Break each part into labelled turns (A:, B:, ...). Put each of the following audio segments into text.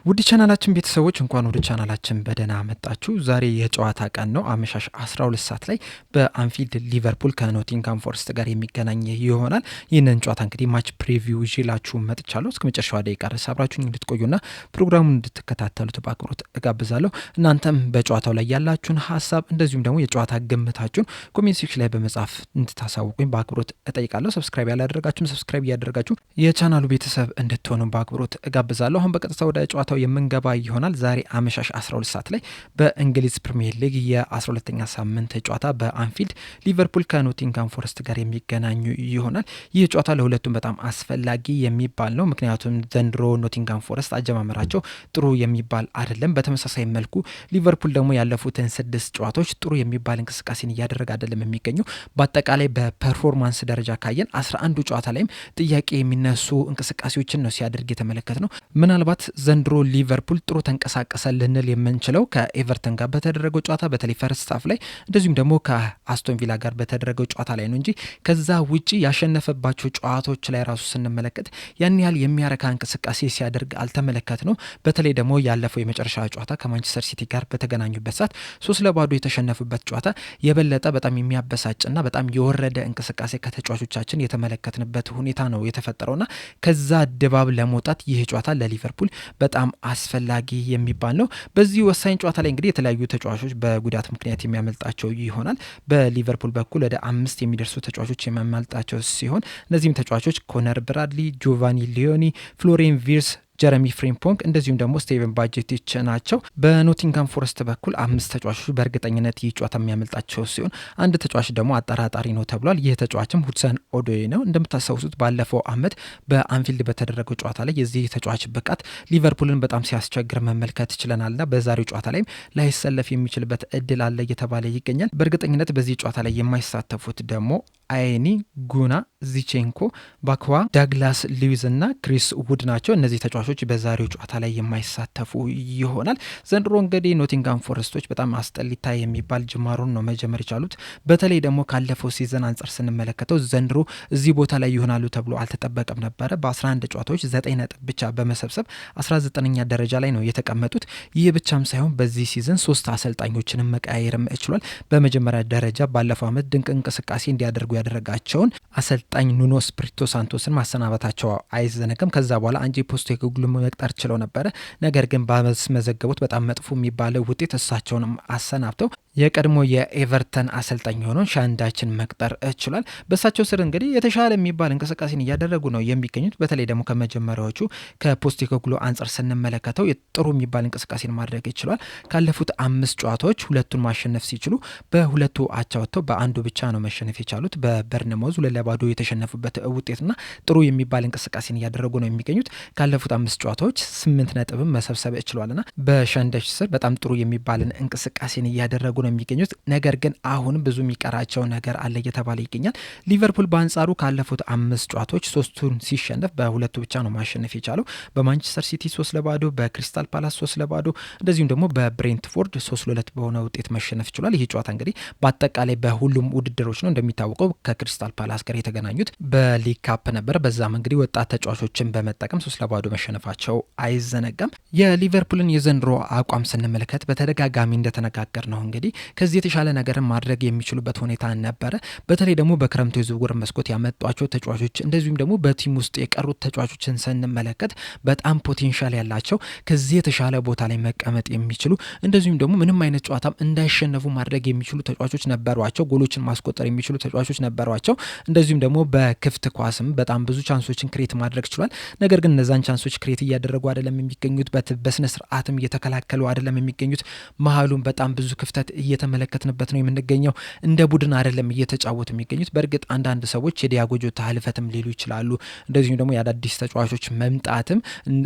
A: ውድ ቻናላችን ቤተሰቦች እንኳን ወደ ቻናላችን በደህና መጣችሁ። ዛሬ የጨዋታ ቀን ነው። አመሻሽ 12 ሰዓት ላይ በአንፊልድ ሊቨርፑል ከኖቲንግሃም ፎረስት ጋር የሚገናኝ ይሆናል። ይህንን ጨዋታ እንግዲህ ማች ፕሪቪው ይዤላችሁ መጥቻለሁ። እስከ መጨረሻው ደቂቃ ድረስ አብራችሁኝ እንድትቆዩና ፕሮግራሙን እንድትከታተሉት በአክብሮት እጋብዛለሁ። እናንተም በጨዋታው ላይ ያላችሁን ሀሳብ እንደዚሁም ደግሞ የጨዋታ ግምታችሁን ኮሜንት ሴክሽን ላይ በመጻፍ እንድታሳውቁኝ በአክብሮት እጠይቃለሁ። ሰብስክራይብ ያላደረጋችሁም ሰብስክራይብ እያደረጋችሁ የቻናሉ ቤተሰብ እንድትሆኑ በአክብሮት እጋብዛለሁ። አሁን በቀጥታ ወደ ጨዋታ የምንገባ ይሆናል። ዛሬ አመሻሽ 12 ሰዓት ላይ በእንግሊዝ ፕሪሚየር ሊግ የ12ኛ ሳምንት ጨዋታ በአንፊልድ ሊቨርፑል ከኖቲንግሃም ፎረስት ጋር የሚገናኙ ይሆናል። ይህ ጨዋታ ለሁለቱም በጣም አስፈላጊ የሚባል ነው። ምክንያቱም ዘንድሮ ኖቲንግሃም ፎረስት አጀማመራቸው ጥሩ የሚባል አይደለም። በተመሳሳይ መልኩ ሊቨርፑል ደግሞ ያለፉትን 6 ጨዋታዎች ጥሩ የሚባል እንቅስቃሴን እያደረገ አይደለም የሚገኘው። በአጠቃላይ በፐርፎርማንስ ደረጃ ካየን 11ዱ ጨዋታ ላይም ጥያቄ የሚነሱ እንቅስቃሴዎችን ነው ሲያደርግ የተመለከት ነው። ምናልባት ዘንድሮ ሊቨርፑል ጥሩ ተንቀሳቀሰ ልንል የምንችለው ከኤቨርተን ጋር በተደረገው ጨዋታ በተለይ ፈርስት ሃፍ ላይ እንደዚሁም ደግሞ ከአስቶን ቪላ ጋር በተደረገው ጨዋታ ላይ ነው እንጂ ከዛ ውጪ ያሸነፈባቸው ጨዋታዎች ላይ ራሱ ስንመለከት ያን ያህል የሚያረካ እንቅስቃሴ ሲያደርግ አልተመለከት ነው። በተለይ ደግሞ ያለፈው የመጨረሻ ጨዋታ ከማንቸስተር ሲቲ ጋር በተገናኙበት ሰዓት 3-0 የተሸነፉበት ጨዋታ የበለጠ በጣም የሚያበሳጭና በጣም የወረደ እንቅስቃሴ ከተጫዋቾቻችን የተመለከትንበት ሁኔታ ነው የተፈጠረውና ከዛ ድባብ ለመውጣት ይህ ጨዋታ ለሊቨርፑል በጣም አስፈላጊ የሚባል ነው። በዚህ ወሳኝ ጨዋታ ላይ እንግዲህ የተለያዩ ተጫዋቾች በጉዳት ምክንያት የሚያመልጣቸው ይሆናል። በሊቨርፑል በኩል ወደ 5 የሚደርሱ ተጫዋቾች የሚያመልጣቸው ሲሆን እነዚህም ተጫዋቾች ኮነር ብራድሊ፣ ጆቫኒ ሊዮኒ፣ ፍሎሪን ቪርስ፣ ጀረሚ ፍሪምፖንግ እንደዚሁም ደግሞ ስቴቨን ባጀቲች ናቸው። በኖቲንግሃም ፎረስት በኩል 5 ተጫዋቾች በእርግጠኝነት ይህ ጨዋታ የሚያመልጣቸው ሲሆን አንድ ተጫዋች ደግሞ አጠራጣሪ ነው ተብሏል። ይህ ተጫዋችም ሁድሰን ኦዶይ ነው። እንደምታስታውሱት ባለፈው አመት በአንፊልድ በተደረገው ጨዋታ ላይ የዚህ ተጫዋች ብቃት ሊቨርፑልን በጣም ሲያስቸግር መመልከት ችለናልና በዛሬው ጨዋታ ላይም ላይሰለፍ የሚችልበት እድል አለ እየተባለ ይገኛል። በእርግጠኝነት በዚህ ጨዋታ ላይ የማይሳተፉት ደግሞ አይኒ፣ ጉና፣ ዚቼንኮ፣ ባክዋ፣ ዳግላስ ሉዊዝ እና ክሪስ ውድ ናቸው። እነዚህ ተጫዋቾች በዛሬው ጨዋታ ላይ የማይሳተፉ ይሆናል። ዘንድሮ እንግዲህ ኖቲንግሃም ፎረስቶች በጣም አስጠሊታ የሚባል ጅማሮን ነው መጀመር የቻሉት። በተለይ ደግሞ ካለፈው ሲዘን አንጻር ስንመለከተው ዘንድሮ እዚህ ቦታ ላይ ይሆናሉ ተብሎ አልተጠበቀም ነበረ። በ11 ጨዋታዎች 9 ነጥብ ብቻ በመሰብሰብ 19ኛ ደረጃ ላይ ነው የተቀመጡት። ይህ ብቻም ሳይሆን በዚህ ሲዘን 3 አሰልጣኞችንም መቀያየርም ችሏል። በመጀመሪያ ደረጃ ባለፈው አመት ድንቅ እንቅስቃሴ እንዲያደርጉ ያደረጋቸውን አሰልጣኝ ኑኖ ስፒሪቶ ሳንቶስን ማሰናበታቸው አይዘነግም። ከዛ በኋላ አንጄ ፖስቴኮግሉ መቅጠር ችለው ነበረ። ነገር ግን ባስመዘገቡት በጣም መጥፎ የሚባለው ውጤት እሳቸውንም አሰናብተው የቀድሞ የኤቨርተን አሰልጣኝ የሆነውን ሻንዳችን መቅጠር ችሏል። በእሳቸው ስር እንግዲህ የተሻለ የሚባል እንቅስቃሴን እያደረጉ ነው የሚገኙት። በተለይ ደግሞ ከመጀመሪያዎቹ ከፖስቴኮግሉ አንጻር ስንመለከተው ጥሩ የሚባል እንቅስቃሴን ማድረግ ይችሏል። ካለፉት 5 ጨዋታዎች 2ቱን ማሸነፍ ሲችሉ በ2ቱ አቻ ወጥተው በአንዱ ብቻ ነው መሸነፍ የቻሉት። በበርንማውዝ 2-0 የተሸነፉበት ውጤትና ጥሩ የሚባል እንቅስቃሴን እያደረጉ ነው የሚገኙት። ካለፉት 5 ጨዋታዎች 8 ነጥብም መሰብሰብ ችሏልና በሻንዳች ስር በጣም ጥሩ የሚባልን እንቅስቃሴን እያደረጉ ነው የሚገኙት። ነገር ግን አሁን ብዙ የሚቀራቸው ነገር አለ እየተባለ ይገኛል። ሊቨርፑል በአንጻሩ ካለፉት 5 ጨዋታዎች 3ቱን ሲሸነፍ በ2ቱ ብቻ ነው ማሸነፍ የቻለው። በማንቸስተር ሲቲ 3-0፣ በክሪስታል ፓላስ 3-0 እንደዚሁም ደግሞ በብሬንትፎርድ 3-2 በሆነ ውጤት መሸነፍ ችሏል። ይህ ጨዋታ እንግዲህ በአጠቃላይ በሁሉም ውድድሮች ነው እንደሚታወቀው ከክሪስታል ፓላስ ጋር የተገናኙት በሊግ ካፕ ነበር። በዛም እንግዲህ ወጣት ተጫዋቾችን በመጠቀም 3-0 መሸነፋቸው አይዘነጋም። የሊቨርፑልን የዘንድሮ አቋም ስንመለከት በተደጋጋሚ እንደተነጋገር ነው እንግዲህ ከዚህ የተሻለ ነገርን ማድረግ የሚችሉበት ሁኔታ ነበረ። በተለይ ደግሞ በክረምቱ የዝውውር መስኮት ያመጧቸው ተጫዋቾች እንደዚሁም ደግሞ በቲም ውስጥ የቀሩት ተጫዋቾችን ስንመለከት በጣም ፖቴንሻል ያላቸው ከዚህ የተሻለ ቦታ ላይ መቀመጥ የሚችሉ እንደዚሁም ደግሞ ምንም አይነት ጨዋታም እንዳይሸነፉ ማድረግ የሚችሉ ተጫዋቾች ነበሯቸው። ጎሎችን ማስቆጠር የሚችሉ ተጫዋቾች ነበሯቸው። እንደዚሁም ደግሞ በክፍት ኳስም በጣም ብዙ ቻንሶችን ክሬት ማድረግ ችሏል። ነገር ግን እነዛን ቻንሶች ክሬት እያደረጉ አይደለም የሚገኙት። በስነ ስርዓትም እየተከላከሉ አይደለም የሚገኙት። መሀሉም በጣም ብዙ ክፍተት እየተመለከትንበት ነው የምንገኘው። እንደ ቡድን አይደለም እየተጫወቱ የሚገኙት። በእርግጥ አንዳንድ ሰዎች የዲያጎ ጆታ ህልፈትም ሊሉ ይችላሉ። እንደዚሁም ደግሞ የአዳዲስ ተጫዋቾች መምጣትም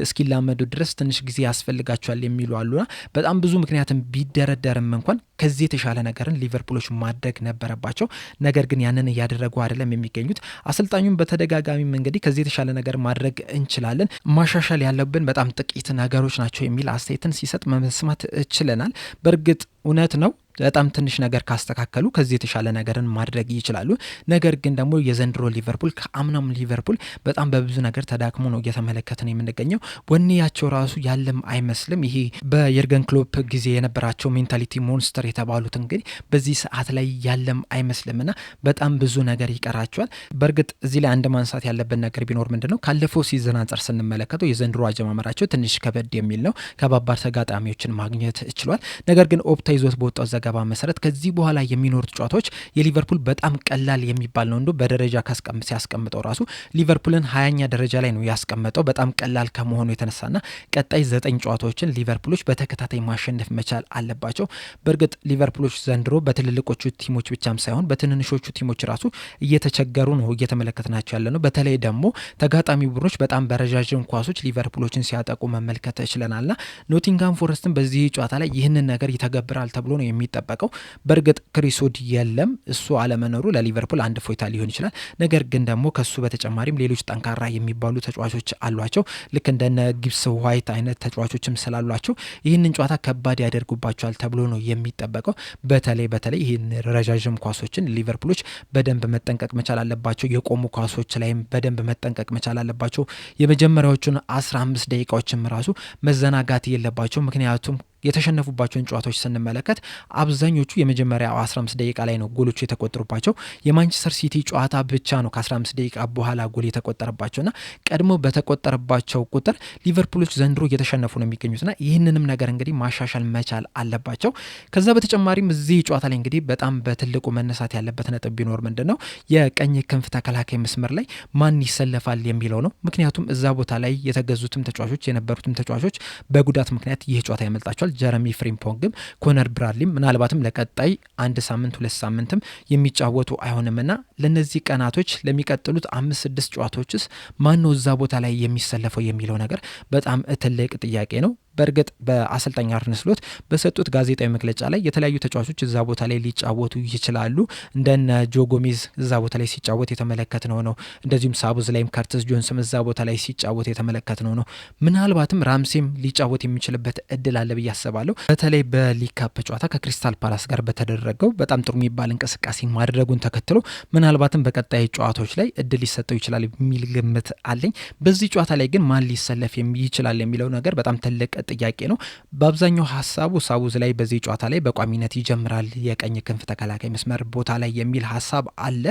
A: እስኪላመዱ ድረስ ትንሽ ጊዜ ያስፈልጋቸዋል የሚሉ አሉና በጣም ብዙ ምክንያትም ቢደረደርም እንኳን ከዚህ የተሻለ ነገርን ሊቨርፑሎች ማድረግ ነበረባቸው። ነገር ግን ያንን እያደረጉ አይደለም የሚገኙት። አሰልጣኙም በተደጋጋሚ እንግዲህ ከዚህ የተሻለ ነገር ማድረግ እንችላለን፣ ማሻሻል ያለብን በጣም ጥቂት ነገሮች ናቸው የሚል አስተያየትን ሲሰጥ መስማት ችለናል። በእርግጥ እውነት ነው። በጣም ትንሽ ነገር ካስተካከሉ ከዚህ የተሻለ ነገርን ማድረግ ይችላሉ። ነገር ግን ደግሞ የዘንድሮ ሊቨርፑል ከአምናም ሊቨርፑል በጣም በብዙ ነገር ተዳክሞ ነው እየተመለከትን የምንገኘው። ወኔያቸው ራሱ ያለም አይመስልም። ይሄ በየርገን ክሎፕ ጊዜ የነበራቸው ሜንታሊቲ ሞንስተር የተባሉት እንግዲህ በዚህ ሰዓት ላይ ያለም አይመስልምና በጣም ብዙ ነገር ይቀራቸዋል። በእርግጥ እዚህ ላይ አንድ ማንሳት ያለብን ነገር ቢኖር ምንድነው ካለፈው ሲዝን አንጻር ስንመለከተው የዘንድሮ አጀማመራቸው ትንሽ ከበድ የሚል ነው። ከባባር ተጋጣሚዎችን ማግኘት ችሏል። ነገር ግን ኦፕታ ይዞት በወጣው ዘገባ መሰረት ከዚህ በኋላ የሚኖሩት ጨዋታዎች የሊቨርፑል በጣም ቀላል የሚባል ነው። በደረጃ ሲያስቀምጠው ራሱ ሊቨርፑልን 20ኛ ደረጃ ላይ ነው ያስቀመጠው በጣም ቀላል ከመሆኑ የተነሳና ቀጣይ 9 ጨዋታዎችን ሊቨርፑሎች በተከታታይ ማሸነፍ መቻል አለባቸው። በእርግጥ ሊቨርፑሎች ዘንድሮ በትልልቆቹ ቲሞች ብቻም ሳይሆን በትንንሾቹ ቲሞች ራሱ እየተቸገሩ ነው እየተመለከትናቸው ያለ ነው። በተለይ ደግሞ ተጋጣሚ ቡድኖች በጣም በረጃጅም ኳሶች ሊቨርፑሎችን ሲያጠቁ መመልከት ችለናልና ኖቲንጋም ፎረስትን በዚህ ጨዋታ ላይ ይህንን ነገር ይተገብራል ተብሎ ነው የሚጠበቀው። በእርግጥ ክሪስ ውድ የለም፣ እሱ አለመኖሩ ለሊቨርፑል አንድ ፎይታ ሊሆን ይችላል። ነገር ግን ደግሞ ከሱ በተጨማሪም ሌሎች ጠንካራ የሚባሉ ተጫዋቾች አሏቸው። ልክ እንደነ ጊብስ ዋይት አይነት ተጫዋቾችም ስላሏቸው ይህንን ጨዋታ ከባድ ያደርጉባቸዋል ተብሎ ነው የሚጠበቀው። በተለይ ይህን ረጃጅም ኳሶችን ሊቨርፑሎች በደንብ መጠንቀቅ መቻል አለባቸው። የቆሙ ኳሶች ላይም በደንብ መጠንቀቅ መቻል አለባቸው። የመጀመሪያዎቹን 15 ደቂቃዎችም ራሱ መዘናጋት የለባቸው። ምክንያቱም የተሸነፉባቸውን ጨዋታዎች ስንመለከት አብዛኞቹ የመጀመሪያ 15 ደቂቃ ላይ ነው ጎሎቹ የተቆጠሩባቸው። የማንቸስተር ሲቲ ጨዋታ ብቻ ነው ከ15 ደቂቃ በኋላ ጎል የተቆጠረባቸውና ቀድሞ በተቆጠረባቸው ቁጥር ሊቨርፑሎች ዘንድሮ እየተሸነፉ ነው የሚገኙትና ይህንንም ነገር እንግዲህ ማሻሻል መቻል አለባቸው። ከዛ በተጨማሪም እዚህ ጨዋታ ላይ እንግዲህ በጣም በትልቁ መነሳት ያለበት ነጥብ ቢኖር ምንድነው የቀኝ ክንፍ ተከላካይ መስመር ላይ ማን ይሰለፋል የሚለው ነው። ምክንያቱም እዛ ቦታ ላይ የተገዙትም ተጫዋቾች የነበሩትም ተጫዋቾች በጉዳት ምክንያት ይህ ጨዋታ ያመልጣቸዋል። ጀረሚ ፍሪምፖንግም ኮነር ብራድሊም ምናልባትም ለቀጣይ 1 ሳምንት 2 ሳምንትም የሚጫወቱ አይሆንምና ለነዚህ ቀናቶች ለሚቀጥሉት 5-6 ጨዋታዎችስ ማን ነው እዛ ቦታ ላይ የሚሰለፈው የሚለው ነገር በጣም ትልቅ ጥያቄ ነው። በእርግጥ በአሰልጣኝ አርነ ስሎት በሰጡት ጋዜጣዊ መግለጫ ላይ የተለያዩ ተጫዋቾች እዛ ቦታ ላይ ሊጫወቱ ይችላሉ። እንደነ ጆ ጎሜዝ እዛ ቦታ ላይ ሲጫወት የተመለከትነው ነው። እንደዚሁም ሳቡዝ ላይም ከርትስ ጆንስም እዛ ቦታ ላይ ሲጫወት የተመለከትነው ነው። ምናልባትም ራምሴም ሊጫወት የሚችልበት እድል አለ ብዬ አስባለሁ። በተለይ በሊግ ካፕ ጨዋታ ከክሪስታል ፓላስ ጋር በተደረገው በጣም ጥሩ የሚባል እንቅስቃሴ ማድረጉን ተከትሎ ምናልባትም በቀጣይ ጨዋታዎች ላይ እድል ሊሰጠው ይችላል የሚል ግምት አለኝ። በዚህ ጨዋታ ላይ ግን ማን ሊሰለፍ ይችላል የሚለው ነገር በጣም ትልቅ ጥያቄ ነው። በአብዛኛው ሀሳቡ ሳቡዝ ላይ በዚህ ጨዋታ ላይ በቋሚነት ይጀምራል የቀኝ ክንፍ ተከላካይ መስመር ቦታ ላይ የሚል ሀሳብ አለ።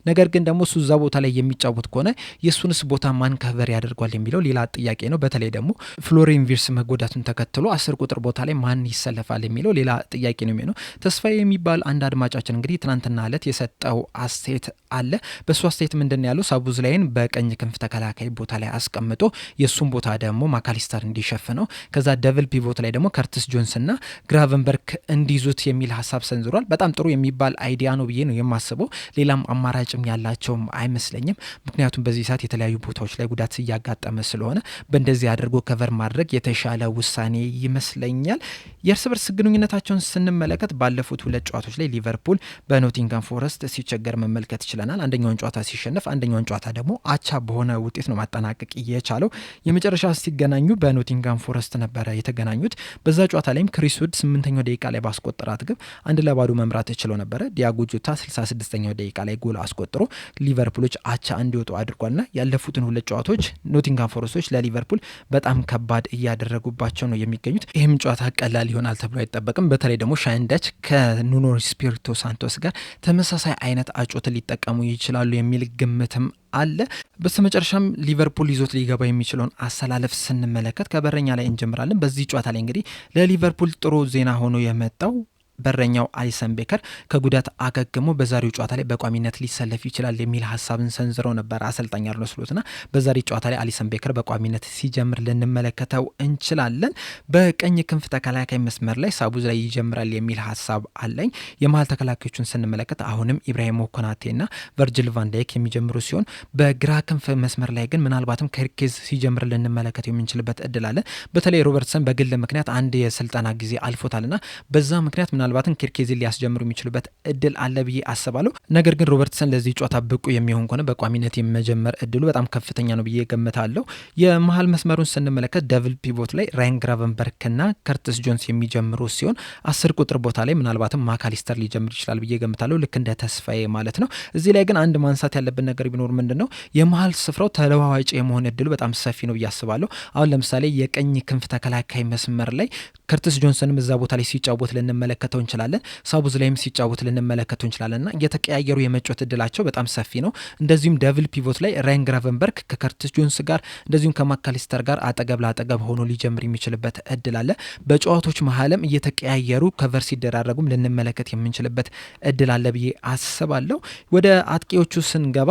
A: ነገር ግን ደግሞ እሱ እዛ ቦታ ላይ የሚጫወት ከሆነ የእሱንስ ቦታ ማን ከቨር ያደርጓል የሚለው ሌላ ጥያቄ ነው። በተለይ ደግሞ ፍሎሪን ቪርስ መጎዳቱን ተከትሎ 10 ቁጥር ቦታ ላይ ማን ይሰለፋል የሚለው ሌላ ጥያቄ ነው የሚሆነው። ተስፋዬ የሚባል አንድ አድማጫችን እንግዲህ ትናንትና ዕለት የሰጠው አስተያየት አለ። በሱ አስተያየት ምንድን ያለው ሳቡዝ ላይን በቀኝ ክንፍ ተከላካይ ቦታ ላይ አስቀምጦ የእሱን ቦታ ደግሞ ማካሊስተር እንዲሸፍነው ከዛ ደብል ፒቮት ላይ ደግሞ ከርትስ ጆንስ እና ግራቨንበርክ እንዲይዙት የሚል ሀሳብ ሰንዝሯል። በጣም ጥሩ የሚባል አይዲያ ነው ብዬ ነው የማስበው። ሌላም አማራጭም ያላቸውም አይመስለኝም። ምክንያቱም በዚህ ሰዓት የተለያዩ ቦታዎች ላይ ጉዳት እያጋጠመ ስለሆነ በእንደዚህ አድርጎ ከቨር ማድረግ የተሻለ ውሳኔ ይመስለኛል። የእርስ በርስ ግንኙነታቸውን ስንመለከት ባለፉት 2 ጨዋታዎች ላይ ሊቨርፑል በኖቲንጋም ፎረስት ሲቸገር መመልከት ይችለናል። አንደኛውን ጨዋታ ሲሸነፍ፣ አንደኛውን ጨዋታ ደግሞ አቻ በሆነ ውጤት ነው ማጠናቀቅ የቻለው። የመጨረሻ ሲገናኙ በኖቲንጋም ፎረስት ነበረ የተገናኙት። በዛ ጨዋታ ላይም ክሪስ ውድ 8ኛው ደቂቃ ላይ ባስቆጠራት ግብ 1-0 መምራት ችለው ነበረ። ዲያጎ ጆታ 66ኛው ደቂቃ ላይ ጎል አስቆጥሮ ሊቨርፑሎች አቻ እንዲወጡ አድርጓልና ያለፉትን 2 ጨዋታዎች ኖቲንጋም ፎረስቶች ለሊቨርፑል በጣም ከባድ እያደረጉባቸው ነው የሚገኙት። ይህም ጨዋታ ቀላል ይሆናል ተብሎ አይጠበቅም። በተለይ ደግሞ ሻይንዳች ከኑኖ ስፒሪቶ ሳንቶስ ጋር ተመሳሳይ አይነት አጮት ሊጠቀሙ ይችላሉ የሚል ግምትም አለ። በስተመጨረሻም ሊቨርፑል ይዞት ሊገባ የሚችለውን አሰላለፍ ስንመለከት ከበረኛ ላይ እንጀምራለን። በዚህ ጨዋታ ላይ እንግዲህ ለሊቨርፑል ጥሩ ዜና ሆኖ የመጣው በረኛው አሊሰን ቤከር ከጉዳት አገግሞ በዛሬው ጨዋታ ላይ በቋሚነት ሊሰለፍ ይችላል የሚል ሀሳብን ሰንዝረው ነበር አሰልጣኝ አርነ ስሎትና በዛሬው ጨዋታ ላይ አሊሰን ቤከር በቋሚነት ሲጀምር ልንመለከተው እንችላለን። በቀኝ ክንፍ ተከላካይ መስመር ላይ ሳቡዝ ላይ ይጀምራል የሚል ሀሳብ አለኝ። የመሀል ተከላካዮቹን ስንመለከት አሁንም ኢብራሂም ኮናቴና ቨርጅል ቫን ዳይክ የሚጀምሩ ሲሆን በግራ ክንፍ መስመር ላይ ግን ምናልባትም ከርኬዝ ሲጀምር ልንመለከት የምንችልበት እድል አለ። በተለይ ሮበርትሰን በግል ምክንያት አንድ የስልጠና ጊዜ አልፎታልና በዛ ምክንያት ምናልባትም ኪርኬዝን ሊያስጀምሩ የሚችሉበት እድል አለ ብዬ አስባለሁ። ነገር ግን ሮበርትሰን ለዚህ ጨዋታ ብቁ የሚሆን ከሆነ በቋሚነት የመጀመር እድሉ በጣም ከፍተኛ ነው ብዬ ገምታለሁ። የመሀል መስመሩን ስንመለከት ደብል ፒቮት ላይ ራያን ግራቨንበርክና ከርትስ ጆንስ የሚጀምሩ ሲሆን 10 ቁጥር ቦታ ላይ ምናልባትም ማካሊስተር ሊጀምር ይችላል ብዬ ገምታለሁ፣ ልክ እንደ ተስፋዬ ማለት ነው። እዚህ ላይ ግን አንድ ማንሳት ያለብን ነገር ቢኖር ምንድን ነው የመሀል ስፍራው ተለዋዋጭ የመሆን እድሉ በጣም ሰፊ ነው ብዬ አስባለሁ። አሁን ለምሳሌ የቀኝ ክንፍ ተከላካይ መስመር ላይ ከርትስ ጆንሰንም እዛ ቦታ ላይ ሲጫወት ልንመለከተው እንችላለን፣ ሳቡዝ ላይም ሲጫወት ልንመለከተው እንችላለን እና እየተቀያየሩ የመጫወት እድላቸው በጣም ሰፊ ነው። እንደዚሁም ደብል ፒቮት ላይ ራያን ግራቨንበርክ ከከርትስ ጆንስ ጋር እንደዚሁም ከማካሊስተር ጋር አጠገብ ለአጠገብ ሆኖ ሊጀምር የሚችልበት እድል አለ። በጨዋቶች መሀልም እየተቀያየሩ ከቨር ሲደራረጉም ልንመለከት የምንችልበት እድል አለ ብዬ አስባለሁ። ወደ አጥቂዎቹ ስንገባ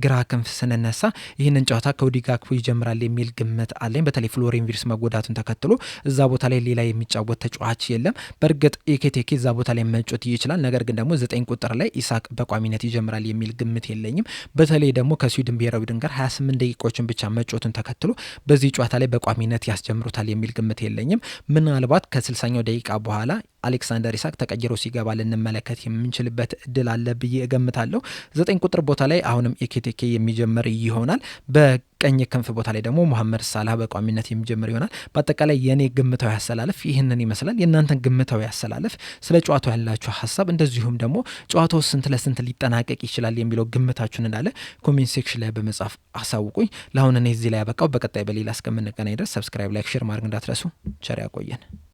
A: ግራ ክንፍ ስንነሳ ይህንን ጨዋታ ከኦዲ ጋክፖ ይጀምራል የሚል ግምት አለኝ። በተለይ ፍሎሪን ቪርትዝ መጎዳቱን ተከትሎ እዛ ቦታ ላይ ሌላ የሚጫወት ተጫዋች የለም። በእርግጥ ኤኬቴኬ እዛ ቦታ ላይ መጮት ይችላል። ነገር ግን ደግሞ 9 ቁጥር ላይ ኢሳቅ በቋሚነት ይጀምራል የሚል ግምት የለኝም። በተለይ ደግሞ ከስዊድን ብሔራዊ ቡድን ጋር 28 ደቂቃዎችን ብቻ መጮቱን ተከትሎ በዚህ ጨዋታ ላይ በቋሚነት ያስጀምሩታል የሚል ግምት የለኝም። ምናልባት ከ60ኛው ደቂቃ በኋላ አሌክሳንደር ኢሳቅ ተቀይሮ ሲገባ ልንመለከት የምንችልበት እድል አለ ብዬ እገምታለሁ። 9 ቁጥር ቦታ ላይ አሁንም ኤኬቴኬ የሚጀምር ይሆናል። በቀኝ ክንፍ ቦታ ላይ ደግሞ መሐመድ ሳላህ በቋሚነት የሚጀምር ይሆናል። በአጠቃላይ የኔ ግምታዊ አሰላለፍ ይህንን ይመስላል። የእናንተን ግምታዊ አሰላለፍ፣ ስለ ጨዋታው ያላችሁ ሀሳብ፣ እንደዚሁም ደግሞ ጨዋታው ስንት ለስንት ሊጠናቀቅ ይችላል የሚለው ግምታችሁን እንዳለ ኮሜንት ሴክሽን ላይ በመጻፍ አሳውቁኝ። ለአሁን እኔ እዚህ ላይ ያበቃው። በቀጣይ በሌላ እስከምንገናኝ ድረስ ሰብስክራይብ፣ ላይክ፣ ሼር ማድረግ እንዳትረሱ። ቸር ያቆየን።